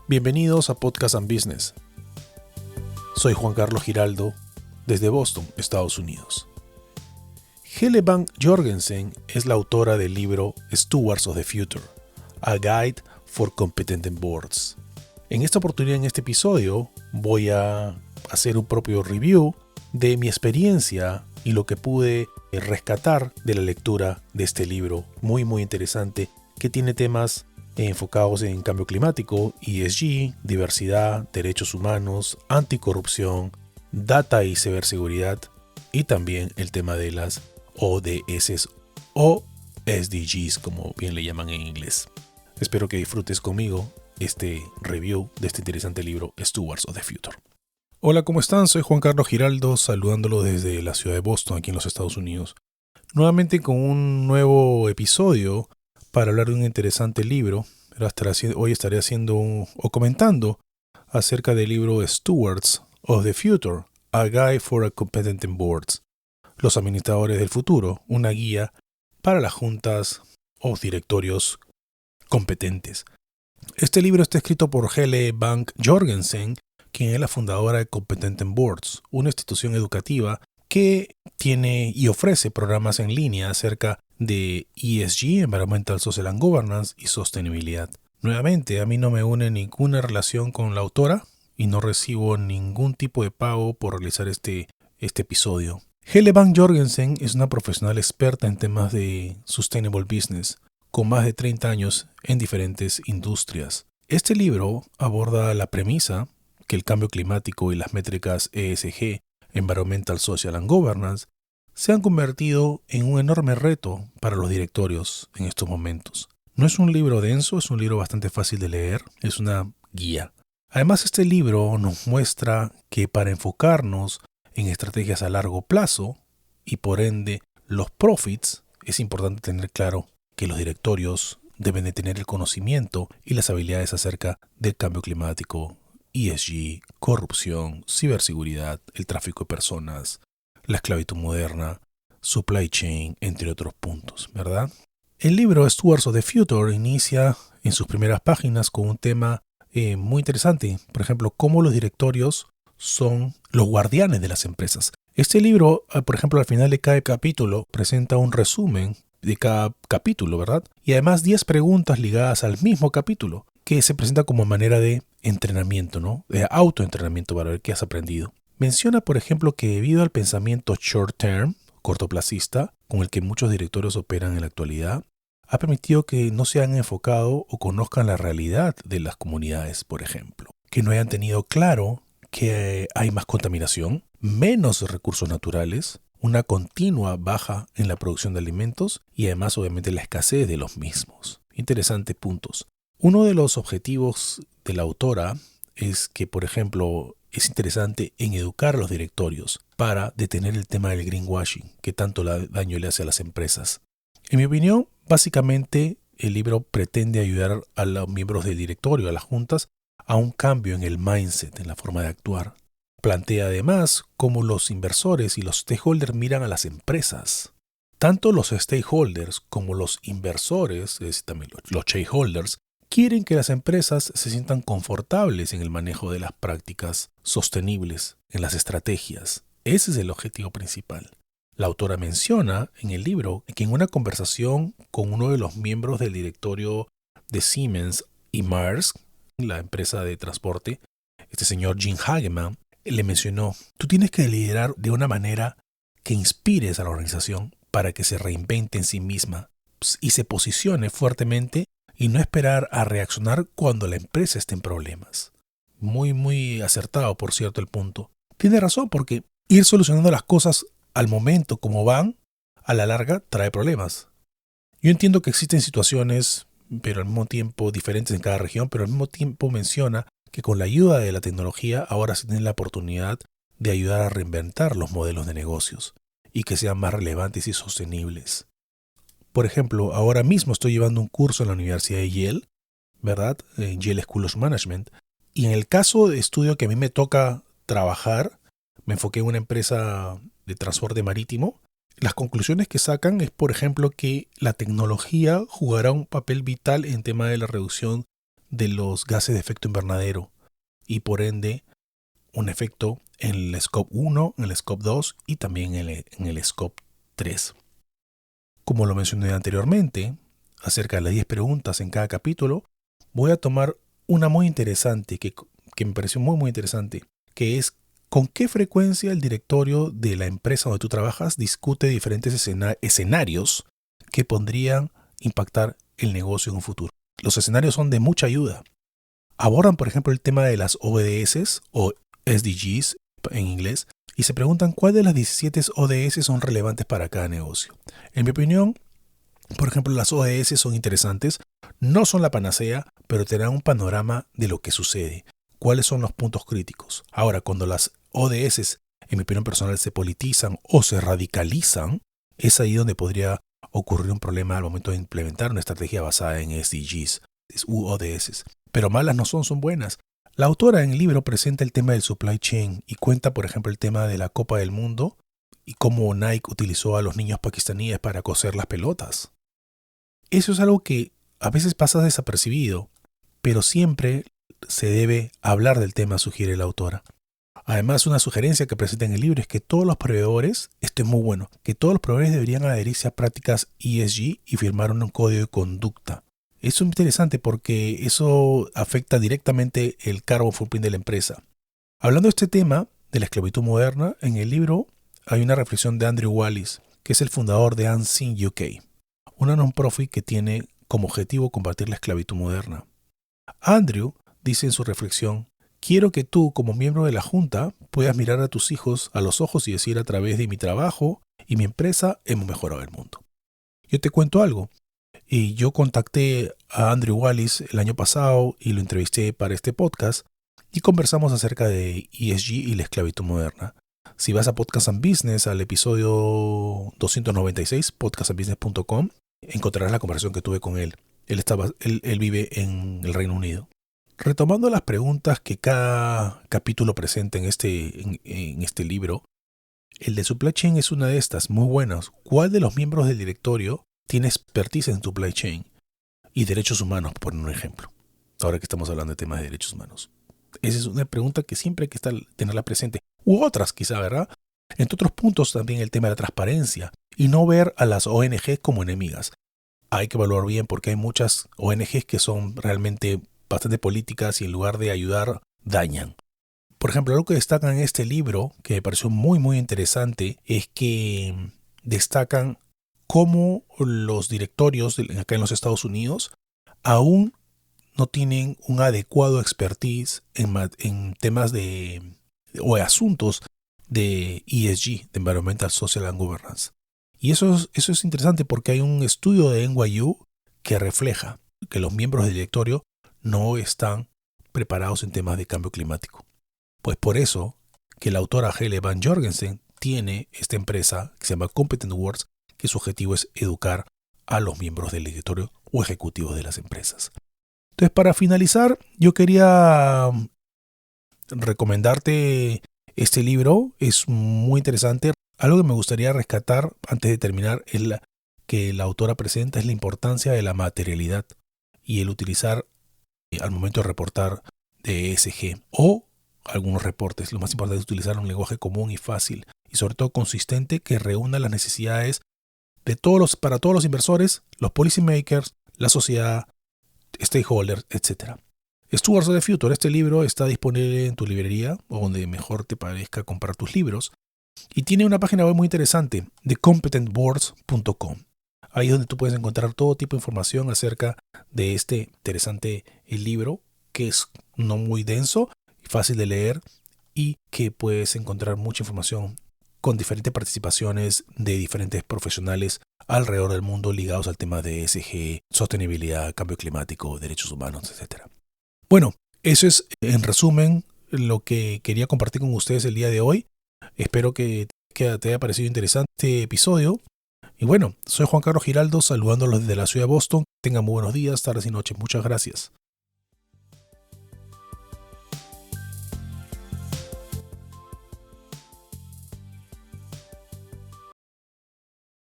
Bienvenidos a Podcast and Business. Soy Juan Carlos Giraldo, desde Boston, Estados Unidos. Helle Bank Jorgensen es la autora del libro Stewards of the Future, A Guide for Competent Boards. En esta oportunidad, en este episodio, voy a hacer un propio review de mi experiencia y lo que pude rescatar de la lectura de este libro muy interesante, que tiene temas enfocados en cambio climático, ESG, diversidad, derechos humanos, anticorrupción, data y ciberseguridad, y también el tema de las ODS o SDGs, como bien le llaman en inglés. Espero que disfrutes conmigo este review de este interesante libro Stewards of the Future. Hola, ¿cómo están? Soy Juan Carlos Giraldo, saludándolo desde la ciudad de Boston, aquí en los Estados Unidos. Nuevamente con un nuevo episodio para hablar de un interesante libro. Hoy estaré comentando acerca del libro Stewards of the Future, A Guide for Competent Boards, los administradores del futuro, una guía para las juntas o directorios competentes. Este libro está escrito por Helle Bank Jorgensen, quien es la fundadora de Competent Boards, una institución educativa que tiene y ofrece programas en línea acerca de ESG, Environmental, Social and Governance, y sostenibilidad. Nuevamente, a mí no me une ninguna relación con la autora y no recibo ningún tipo de pago por realizar este episodio. Helle Bank Jorgensen es una profesional experta en temas de Sustainable Business, con más de 30 años en diferentes industrias. Este libro aborda la premisa que el cambio climático y las métricas ESG, Environmental, Social and Governance, se han convertido en un enorme reto para los directorios en estos momentos. No es un libro denso, es un libro bastante fácil de leer, es una guía. Además, este libro nos muestra que para enfocarnos en estrategias a largo plazo y por ende los profits, es importante tener claro que los directorios deben de tener el conocimiento y las habilidades acerca del cambio climático, ESG, corrupción, ciberseguridad, el tráfico de personas, la esclavitud moderna, supply chain, entre otros puntos, ¿verdad? El libro Stewards of the Future inicia en sus primeras páginas con un tema muy interesante. Por ejemplo, cómo los directorios son los guardianes de las empresas. Este libro, por ejemplo, al final de cada capítulo presenta un resumen de cada capítulo, ¿verdad? Y además 10 preguntas ligadas al mismo capítulo, que se presenta como manera de entrenamiento, ¿no? De autoentrenamiento para ver qué has aprendido. Menciona, por ejemplo, que debido al pensamiento short term, cortoplacista, con el que muchos directorios operan en la actualidad, ha permitido que no se han enfocado o conozcan la realidad de las comunidades, por ejemplo. Que no hayan tenido claro que hay más contaminación, menos recursos naturales, una continua baja en la producción de alimentos y además obviamente la escasez de los mismos. Interesantes puntos. Uno de los objetivos de la autora es que, por ejemplo, es interesante en educar a los directorios para detener el tema del greenwashing, que tanto daño le hace a las empresas. En mi opinión, básicamente el libro pretende ayudar a los miembros del directorio, a las juntas, a un cambio en el mindset, en la forma de actuar. Plantea además cómo los inversores y los stakeholders miran a las empresas. Tanto los stakeholders como los inversores, es decir, también los shareholders, quieren que las empresas se sientan confortables en el manejo de las prácticas sostenibles, en las estrategias. Ese es el objetivo principal. La autora menciona en el libro que en una conversación con uno de los miembros del directorio de Siemens y Maersk, la empresa de transporte, este señor Jim Hagemann, le mencionó: tú tienes que liderar de una manera que inspires a la organización para que se reinvente en sí misma y se posicione fuertemente y no esperar a reaccionar cuando la empresa esté en problemas. Muy acertado, por cierto, el punto. Tiene razón, porque ir solucionando las cosas al momento como van, a la larga, trae problemas. Yo entiendo que existen situaciones, pero al mismo tiempo diferentes en cada región, pero al mismo tiempo menciona que con la ayuda de la tecnología ahora se tiene la oportunidad de ayudar a reinventar los modelos de negocios y que sean más relevantes y sostenibles. Por ejemplo, ahora mismo estoy llevando un curso en la Universidad de Yale, ¿verdad? En Yale School of Management. Y en el caso de estudio que a mí me toca trabajar, me enfoqué en una empresa de transporte marítimo. Las conclusiones que sacan es, por ejemplo, que la tecnología jugará un papel vital en tema de la reducción de los gases de efecto invernadero y por ende un efecto en el Scope 1, en el Scope 2 y también en el Scope 3. Como lo mencioné anteriormente, acerca de las 10 preguntas en cada capítulo, voy a tomar una muy interesante que me pareció muy interesante, que es ¿con qué frecuencia el directorio de la empresa donde tú trabajas discute diferentes escenarios que podrían impactar el negocio en un futuro? Los escenarios son de mucha ayuda. Abordan, por ejemplo, el tema de las ODS o SDGs en inglés y se preguntan cuál de las 17 ODS son relevantes para cada negocio. En mi opinión, por ejemplo, las ODS son interesantes, no son la panacea, pero te dan un panorama de lo que sucede, cuáles son los puntos críticos. Ahora, cuando las ODS, en mi opinión personal, se politizan o se radicalizan, es ahí donde podría ocurrir un problema al momento de implementar una estrategia basada en SDGs u ODS. Pero malas no son buenas. La autora en el libro presenta el tema del supply chain y cuenta, por ejemplo, el tema de la Copa del Mundo y cómo Nike utilizó a los niños pakistaníes para coser las pelotas. Eso es algo que a veces pasa desapercibido, pero siempre se debe hablar del tema, sugiere la autora. Además, una sugerencia que presenta en el libro es que todos los proveedores, esto es muy bueno, que todos los proveedores deberían adherirse a prácticas ESG y firmar un código de conducta. Eso es interesante porque eso afecta directamente el carbon footprint de la empresa. Hablando de este tema, de la esclavitud moderna, en el libro hay una reflexión de Andrew Wallis, que es el fundador de Unseen UK, una non-profit que tiene como objetivo combatir la esclavitud moderna. Andrew dice en su reflexión: quiero que tú, como miembro de la Junta, puedas mirar a tus hijos a los ojos y decir a través de mi trabajo y mi empresa hemos mejorado el mundo. Yo te cuento algo. Y yo contacté a Andrew Wallis el año pasado y lo entrevisté para este podcast y conversamos acerca de ESG y la esclavitud moderna. Si vas a Podcast and Business, al episodio 296, podcastandbusiness.com, encontrarás la conversación que tuve con él. Él vive en el Reino Unido. Retomando las preguntas que cada capítulo presenta en este libro, el de supply chain es una de estas, muy buenas. ¿Cuál de los miembros del directorio tiene expertise en supply chain y derechos humanos, por poner un ejemplo? Ahora que estamos hablando de temas de derechos humanos. Esa es una pregunta que siempre hay que tenerla presente. U otras quizá, ¿verdad? Entre otros puntos también el tema de la transparencia y no ver a las ONG como enemigas. Hay que evaluar bien porque hay muchas ONGs que son realmente bastante políticas y en lugar de ayudar, dañan. Por ejemplo, algo que destacan en este libro, que me pareció muy interesante, es que destacan cómo los directorios acá en los Estados Unidos aún no tienen un adecuado expertise en temas o asuntos de ESG, de Environmental, Social and Governance. Y eso es interesante porque hay un estudio de NYU que refleja que los miembros del directorio no están preparados en temas de cambio climático. Pues por eso que la autora Hele Van Jorgensen tiene esta empresa que se llama Competent Boards, que su objetivo es educar a los miembros del directorio o ejecutivos de las empresas. Entonces, para finalizar, yo quería recomendarte este libro. Es muy interesante. Algo que me gustaría rescatar antes de terminar es que la autora presenta es la importancia de la materialidad y el utilizar al momento de reportar de ESG o algunos reportes. Lo más importante es utilizar un lenguaje común y fácil y sobre todo consistente que reúna las necesidades para todos los inversores, los policy makers, la sociedad, stakeholders, etc. Stewards of the Future, este libro está disponible en tu librería o donde mejor te parezca comprar tus libros y tiene una página web muy interesante, thecompetentboards.com. Ahí es donde tú puedes encontrar todo tipo de información acerca de este interesante libro que es no muy denso, fácil de leer y que puedes encontrar mucha información con diferentes participaciones de diferentes profesionales alrededor del mundo ligados al tema de ESG, sostenibilidad, cambio climático, derechos humanos, etc. Bueno, eso es en resumen lo que quería compartir con ustedes el día de hoy. Espero que te haya parecido interesante este episodio. Y bueno, soy Juan Carlos Giraldo, saludándolos desde la ciudad de Boston. Tengan muy buenos días, tardes y noches. Muchas gracias.